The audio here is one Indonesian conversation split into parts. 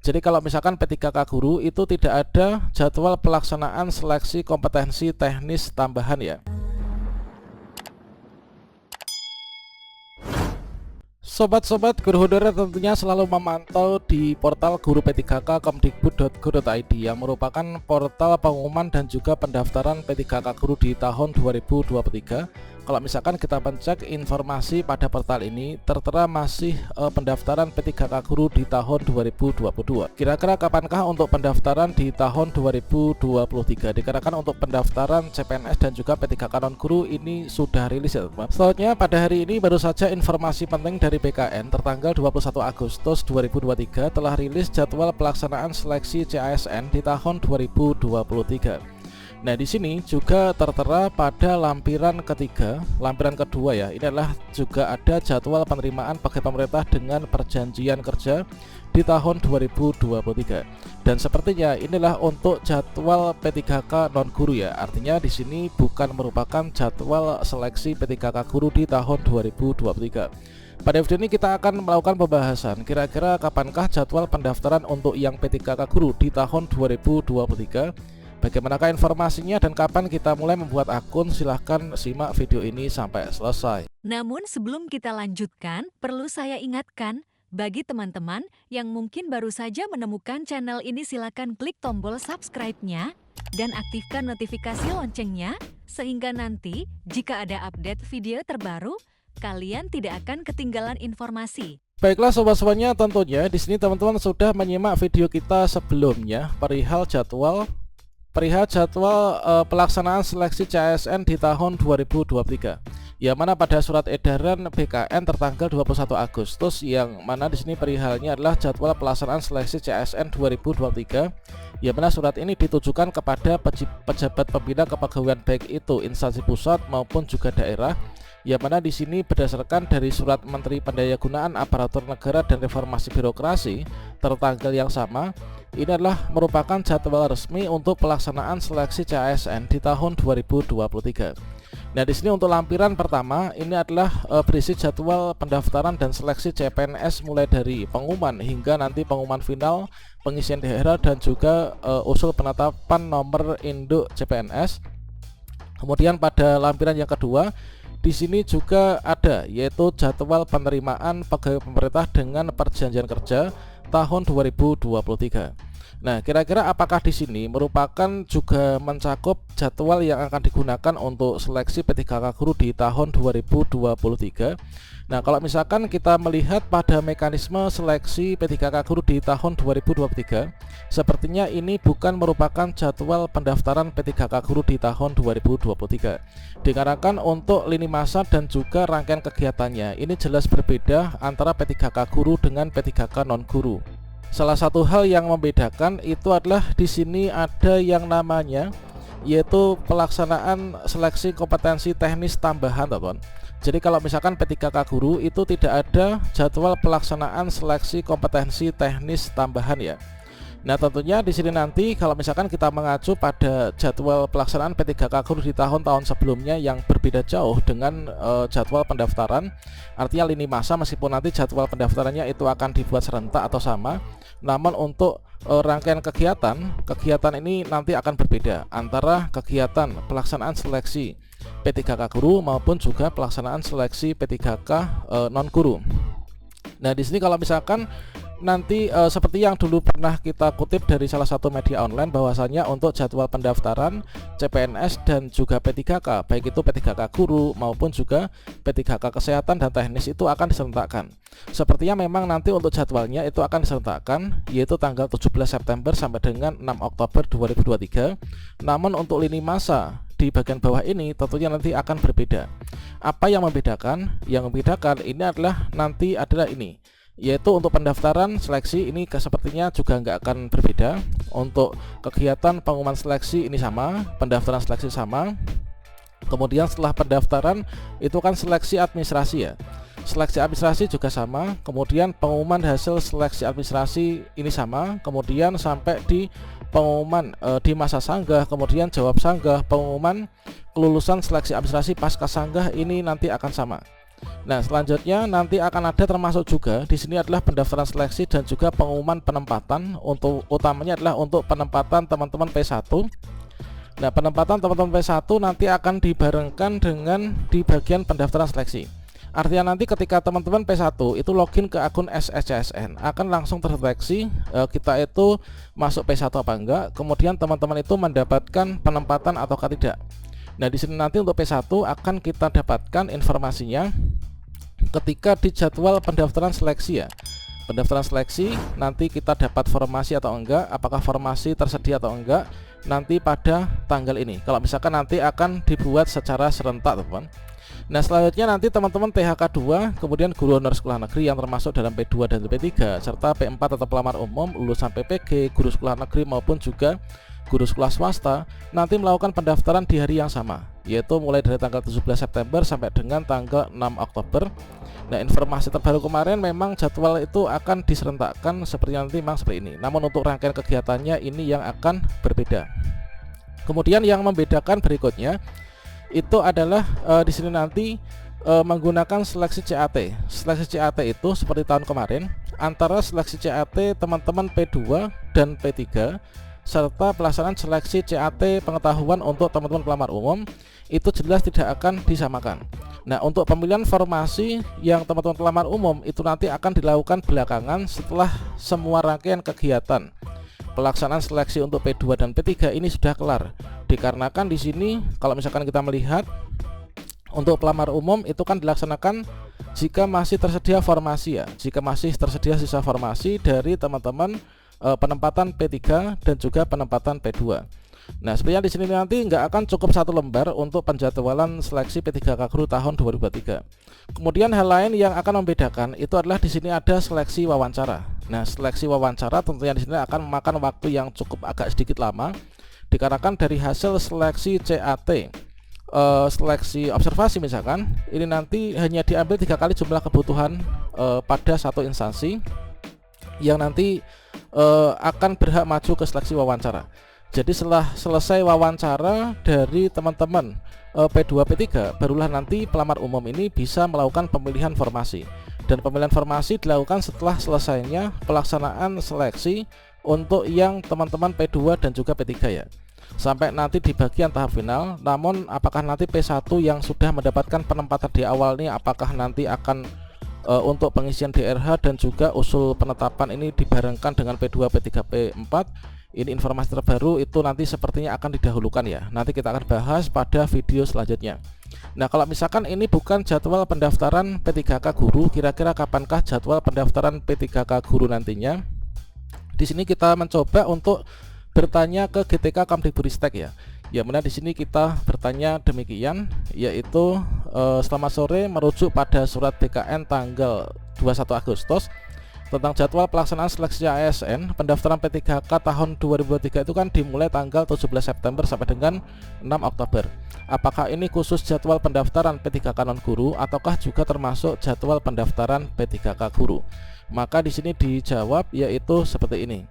Jadi kalau misalkan P3K Guru itu tidak ada jadwal pelaksanaan seleksi kompetensi teknis tambahan ya. Sobat-sobat guru honorer tentunya selalu memantau di portal guru P3K kemdikbud.go.id yang merupakan portal pengumuman dan juga pendaftaran P3K Guru di tahun 2023. Kalau misalkan kita mencek informasi pada portal ini, tertera masih pendaftaran P3K Guru di tahun 2022. Kira-kira kapankah untuk pendaftaran di tahun 2023? Dikarenakan untuk pendaftaran CPNS dan juga P3K non guru ini sudah rilis ya teman-teman. Selanjutnya pada hari ini baru saja informasi penting dari BKN tertanggal 21 Agustus 2023 telah rilis jadwal pelaksanaan seleksi CASN di tahun 2023. Nah, di sini juga tertera pada lampiran kedua ya. Ini adalah juga ada jadwal penerimaan pegawai pemerintah dengan perjanjian kerja di tahun 2023. Dan sepertinya inilah untuk jadwal P3K non guru ya. Artinya di sini bukan merupakan jadwal seleksi P3K guru di tahun 2023. Pada video ini kita akan melakukan pembahasan kira-kira kapankah jadwal pendaftaran untuk yang P3K guru di tahun 2023. Bagaimanakah informasinya dan kapan kita mulai membuat akun? Silahkan simak video ini sampai selesai. Namun sebelum kita lanjutkan, perlu saya ingatkan, bagi teman-teman yang mungkin baru saja menemukan channel ini, silakan klik tombol subscribe-nya dan aktifkan notifikasi loncengnya, sehingga nanti jika ada update video terbaru, kalian tidak akan ketinggalan informasi. Baiklah sobat-sobatnya, tentunya di sini teman-teman sudah menyimak video kita sebelumnya perihal jadwal pelaksanaan seleksi CASN di tahun 2023. Yang mana pada surat edaran BKN tertanggal 21 Agustus yang mana di sini perihalnya adalah jadwal pelaksanaan seleksi CASN 2023. Yang mana surat ini ditujukan kepada pejabat pembina kepegawaian baik itu instansi pusat maupun juga daerah. Yang mana di sini berdasarkan dari surat Menteri Pendayagunaan Aparatur Negara dan Reformasi Birokrasi tertanggal yang sama, ini adalah merupakan jadwal resmi untuk pelaksanaan seleksi CASN di tahun 2023. Nah, di sini untuk lampiran pertama ini adalah berisi jadwal pendaftaran dan seleksi CPNS mulai dari pengumuman hingga nanti pengumuman final, pengisian daerah dan juga usul penetapan nomor induk CPNS. Kemudian pada lampiran yang kedua di sini juga ada yaitu jadwal penerimaan pegawai pemerintah dengan perjanjian kerja tahun 2023. Nah, kira-kira apakah di sini merupakan juga mencakup jadwal yang akan digunakan untuk seleksi P3K guru di tahun 2023? Nah, kalau misalkan kita melihat pada mekanisme seleksi P3K guru di tahun 2023, sepertinya ini bukan merupakan jadwal pendaftaran P3K guru di tahun 2023. Dikarenakan untuk lini masa dan juga rangkaian kegiatannya ini jelas berbeda antara P3K guru dengan P3K non guru. Salah satu hal yang membedakan itu adalah di sini ada yang namanya yaitu pelaksanaan seleksi kompetensi teknis tambahan, teman. Jadi kalau misalkan P3K guru itu tidak ada jadwal pelaksanaan seleksi kompetensi teknis tambahan ya. Nah, tentunya di sini nanti kalau misalkan kita mengacu pada jadwal pelaksanaan P3K guru di tahun-tahun sebelumnya yang berbeda jauh dengan jadwal pendaftaran, artinya lini masa meskipun nanti jadwal pendaftarannya itu akan dibuat serentak atau sama, namun untuk rangkaian kegiatan ini nanti akan berbeda antara kegiatan pelaksanaan seleksi P3K guru maupun juga pelaksanaan seleksi P3K non guru. Nah, di sini kalau misalkan nanti seperti yang dulu pernah kita kutip dari salah satu media online, bahwasanya untuk jadwal pendaftaran CPNS dan juga P3K, baik itu P3K guru maupun juga P3K kesehatan dan teknis itu akan diserentakkan. Sepertinya memang nanti untuk jadwalnya itu akan diserentakkan yaitu tanggal 17 September sampai dengan 6 Oktober 2023. Namun untuk lini masa di bagian bawah ini tentunya nanti akan berbeda. Apa yang membedakan? Yang membedakan ini adalah nanti adalah ini, yaitu untuk pendaftaran seleksi ini sepertinya juga nggak akan berbeda. Untuk kegiatan pengumuman seleksi ini sama, pendaftaran seleksi sama. Kemudian setelah pendaftaran itu kan seleksi administrasi ya. Seleksi administrasi juga sama. Kemudian pengumuman hasil seleksi administrasi ini sama. Kemudian sampai di pengumuman di masa sanggah, kemudian jawab sanggah, pengumuman kelulusan seleksi administrasi pasca sanggah ini nanti akan sama. Nah, selanjutnya nanti akan ada termasuk juga di sini adalah pendaftaran seleksi dan juga pengumuman penempatan. Untuk utamanya adalah untuk penempatan teman-teman P1. Nah, penempatan teman-teman P1 nanti akan dibarengkan dengan di bagian pendaftaran seleksi. Artinya nanti ketika teman-teman P1 itu login ke akun SSCSN akan langsung terdeteksi kita itu masuk P1 apa enggak, kemudian teman-teman itu mendapatkan penempatan ataukah tidak. Nah, di sini nanti untuk P1 akan kita dapatkan informasinya ketika di jadwal pendaftaran seleksi ya. Pendaftaran seleksi nanti kita dapat formasi atau enggak, apakah formasi tersedia atau enggak nanti pada tanggal ini. Kalau misalkan nanti akan dibuat secara serentak, teman-teman. Nah, selanjutnya nanti teman-teman PHK 2, kemudian guru honor sekolah negeri yang termasuk dalam P2 dan P3 serta P4 atau pelamar umum, lulusan PPG, guru sekolah negeri maupun juga guru sekolah swasta nanti melakukan pendaftaran di hari yang sama, yaitu mulai dari tanggal 17 September sampai dengan tanggal 6 Oktober. Nah, informasi terbaru kemarin memang jadwal itu akan diserentakkan seperti nanti memang seperti ini. Namun untuk rangkaian kegiatannya ini yang akan berbeda. Kemudian yang membedakan berikutnya itu adalah di sini nanti menggunakan seleksi CAT. Seleksi CAT itu seperti tahun kemarin antara seleksi CAT teman-teman P2 dan P3 serta pelaksanaan seleksi CAT pengetahuan untuk teman-teman pelamar umum itu jelas tidak akan disamakan. Nah, untuk pemilihan formasi yang teman-teman pelamar umum itu nanti akan dilakukan belakangan setelah semua rangkaian kegiatan pelaksanaan seleksi untuk P2 dan P3 ini sudah kelar. Dikarenakan di sini kalau misalkan kita melihat untuk pelamar umum itu kan dilaksanakan jika masih tersedia formasi ya, jika masih tersedia sisa formasi dari teman-teman penempatan P3 dan juga penempatan P2. Nah, sebenarnya di sini nanti nggak akan cukup satu lembar untuk penjadwalan seleksi P3K Guru tahun 2023. Kemudian hal lain yang akan membedakan itu adalah di sini ada seleksi wawancara. Nah, seleksi wawancara tentunya di sini akan memakan waktu yang cukup agak sedikit lama dikarenakan dari hasil seleksi CAT seleksi observasi misalkan ini nanti hanya diambil 3 kali jumlah kebutuhan pada satu instansi yang nanti akan berhak maju ke seleksi wawancara. Jadi setelah selesai wawancara dari teman-teman P2 P3 barulah nanti pelamar umum ini bisa melakukan pemilihan formasi. Dan pemilihan formasi dilakukan setelah selesainya pelaksanaan seleksi untuk yang teman-teman P2 dan juga P3 ya. Sampai nanti di bagian tahap final. Namun apakah nanti P1 yang sudah mendapatkan penempatan di awal ini apakah nanti akan untuk pengisian DRH dan juga usul penetapan ini dibarengkan dengan P2, P3, P4. Ini informasi terbaru itu nanti sepertinya akan didahulukan ya. Nanti kita akan bahas pada video selanjutnya. Nah, kalau misalkan ini bukan jadwal pendaftaran P3K Guru, kira-kira kapankah jadwal pendaftaran P3K Guru nantinya? Di sini kita mencoba untuk bertanya ke GTK Kemdikbudristek ya. Ya, mana di sini kita bertanya demikian, yaitu selamat sore, merujuk pada surat BKN tanggal 21 Agustus tentang jadwal pelaksanaan seleksi ASN pendaftaran P3K tahun 2023 itu kan dimulai tanggal 17 September sampai dengan 6 Oktober. Apakah ini khusus jadwal pendaftaran P3K non guru ataukah juga termasuk jadwal pendaftaran P3K guru? Maka di sini dijawab yaitu seperti ini.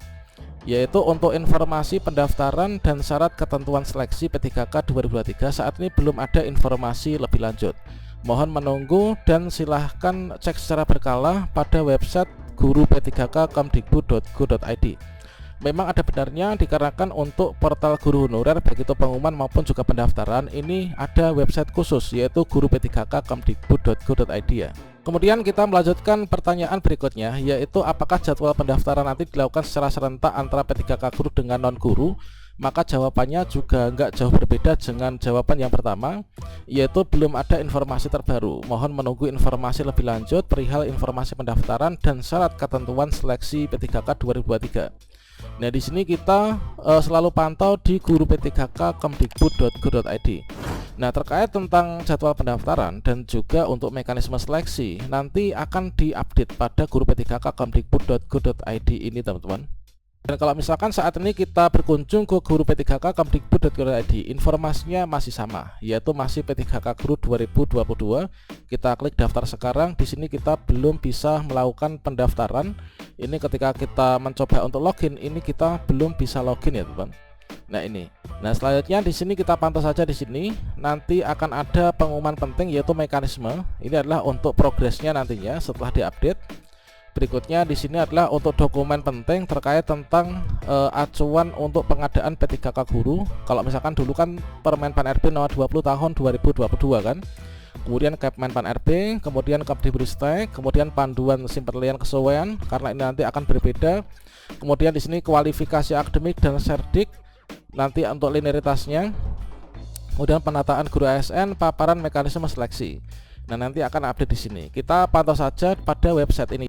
Yaitu untuk informasi pendaftaran dan syarat ketentuan seleksi P3K 2023 saat ini belum ada informasi lebih lanjut. Mohon menunggu dan silahkan cek secara berkala pada website guru-p3k.kemdikbud.go.id. Memang ada benarnya dikarenakan untuk portal guru honorer baik itu pengumuman maupun juga pendaftaran ini ada website khusus yaitu guru-p3k.kemdikbud.go.id ya. Kemudian kita melanjutkan pertanyaan berikutnya yaitu apakah jadwal pendaftaran nanti dilakukan secara serentak antara P3K guru dengan non guru? Maka jawabannya juga nggak jauh berbeda dengan jawaban yang pertama, yaitu belum ada informasi terbaru. Mohon menunggu informasi lebih lanjut perihal informasi pendaftaran dan syarat ketentuan seleksi P3K 2023. Nah, di sini kita selalu pantau di guru-p3k.kemdikbud.go.id. Nah, terkait tentang jadwal pendaftaran dan juga untuk mekanisme seleksi nanti akan diupdate pada guru-p3k.kemdikbud.go.id ini, teman-teman. Dan kalau misalkan saat ini kita berkunjung ke guru P3K Kemdikbud.go.id, informasinya masih sama, yaitu masih P3K Guru 2022. Kita klik daftar sekarang. Di sini kita belum bisa melakukan pendaftaran. Ini ketika kita mencoba untuk login, ini kita belum bisa login ya, teman. Nah ini. Nah selanjutnya di sini kita pantau saja di sini. Nanti akan ada pengumuman penting yaitu mekanisme. Ini adalah untuk progresnya nantinya setelah diupdate. Berikutnya di sini adalah untuk dokumen penting terkait tentang acuan untuk pengadaan P3K guru. Kalau misalkan dulu kan Permen Pan RB nomor 20 tahun 2022 kan. Kemudian Kepmen Pan RB, kemudian Kepdibristek, kemudian panduan simpelian kesesuaian karena ini nanti akan berbeda. Kemudian di sini kualifikasi akademik dan serdik nanti untuk linearitasnya. Kemudian penataan guru ASN, paparan mekanisme seleksi. Nah, nanti akan update di sini. Kita pantau saja pada website ini.